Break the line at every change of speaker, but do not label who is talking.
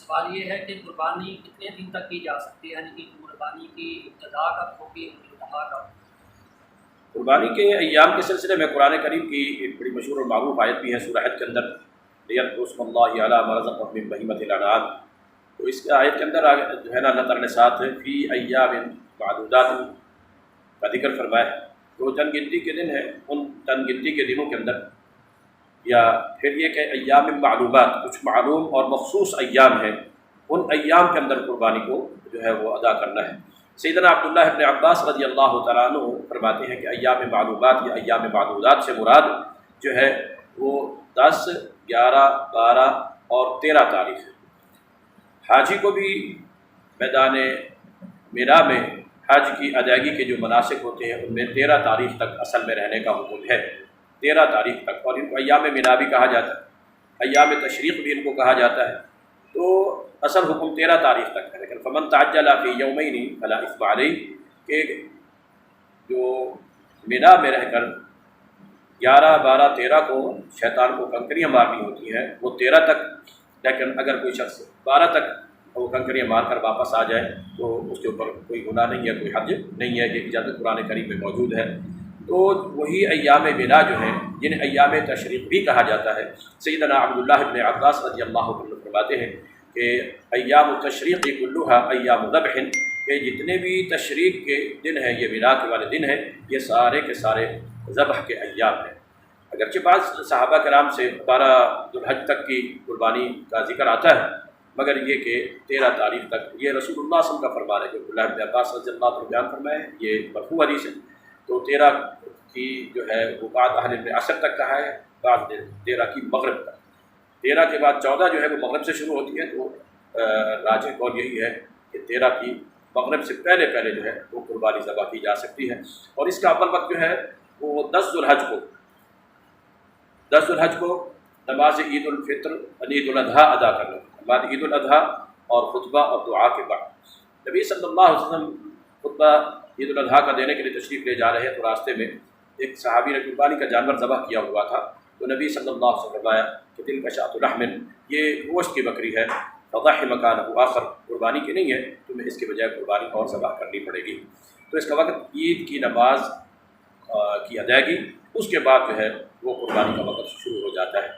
سوال یہ ہے کہ قربانی کتنے دن تک کی جا سکتی ہے، یعنی کہ قربانی کی ابتدا کب ہوگی اور انتہا کب؟
قربانی کے ایام کے سلسلے میں قرآن کریم کی ایک بڑی مشہور اور معروف آیت بھی ہے سورہ حج کے اندر، لیذکروا اسم اللہ علی ما رزقهم من بہیمۃ الانعام۔ تو اس کے آیت کے اندر جو ہے نا اللہ تعالیٰ نے ساتھ فی ایام معدودات کا ذکر فرمایا ہے۔ تو چند گنتی کے دن ہیں، ان چند گنتی کے دنوں کے اندر، یا پھر یہ کہ ایام معلومات، کچھ معلوم اور مخصوص ایام ہیں، ان ایام کے اندر قربانی کو جو ہے وہ ادا کرنا ہے۔ سیدنا عبداللہ ابن عباس رضی اللہ تعالیٰ عنہ فرماتے ہیں کہ ایام معلومات یا ایام معدودات سے مراد جو ہے وہ 10، 11، 12 اور 13 تاریخ ہے۔ حاجی کو بھی میدان مینا میں حج کی ادائیگی کے جو مناسک ہوتے ہیں ان میں 13 تاریخ تک اصل میں رہنے کا حکم ہے، 13 تاریخ تک، اور ان کو ایام مینا بھی کہا جاتا ہے، ایام تشریق بھی ان کو کہا جاتا ہے۔ تو اصل حکم 13 تاریخ تک ہے، لیکن فمن تعجل فی یومین فلا اثم علیہ، کہ جو مینا میں رہ کر 11، 12، 13 کو شیطان کو کنکریاں مارنی ہوتی ہیں وہ 13 تک، لیکن اگر کوئی شخص 12 تک وہ کنکریاں مار کر واپس آ جائے تو اس کے اوپر کوئی گناہ نہیں ہے، کوئی حرج نہیں ہے، یہ اجازت قرآن کریم میں موجود ہے۔ تو وہی ایام مینا جو ہیں جنہیں ایام تشریق بھی کہا جاتا ہے، سیدنا عبداللہ ابن عباس رضی اللہ عنہ فرماتے ہیں کہ ایام التشریق کلھا ایام ذبح، کہ جتنے بھی تشریق کے دن ہیں، یہ مینا کے والے دن ہیں، یہ سارے کے سارے ذبح کے ایام ہیں۔ اگرچہ بعض صحابہ کرام سے 12 ذو الحج تک کی قربانی کا ذکر آتا ہے، مگر یہ کہ 13 تاریخ تک، یہ رسول اللہ صلی اللہ علیہ وسلم کا فرمان ہے، جو عبداللہ ابن عباس رضی اللہ عنہ بیان فرمائے ہیں، یہ مرفوع حدیث ہے۔ تو 13 کی جو ہے وہ بعد اہل علم نے عصر تک کہا ہے، بعد 13 کی مغرب تک، 13 کے بعد 14 جو ہے وہ مغرب سے شروع ہوتی ہے۔ تو راجح قول یہی ہے کہ 13 کی مغرب سے پہلے پہلے جو ہے وہ قربانی ذبح کی جا سکتی ہے، اور اس کا اول وقت جو ہے وہ 10 ذو الحج کو نماز عید الفطر، عید الاضحیٰ ادا کرنا، بعد عید الاضحیٰ اور خطبہ اور دعا کے بعد نبی صلی اللہ علیہ وسلم خطبہ عید الاضحیٰ کا دینے کے لیے تشریف لے جا رہے ہیں، تو راستے میں ایک صحابی نے قربانی کا جانور ذبح کیا ہوا تھا، تو نبی صلی اللہ علیہ وسلم نے فرمایا کہ تلک شاۃ لحم، یہ گوشت کی بکری ہے، فضح مکانہ آخر، قربانی کی نہیں ہے، تمہیں اس کے بجائے قربانی اور ذبح کرنی پڑے گی۔ تو اس کا وقت عید کی نماز کی ادائیگی، اس کے بعد جو ہے وہ قربانی کا وقت شروع ہو جاتا ہے۔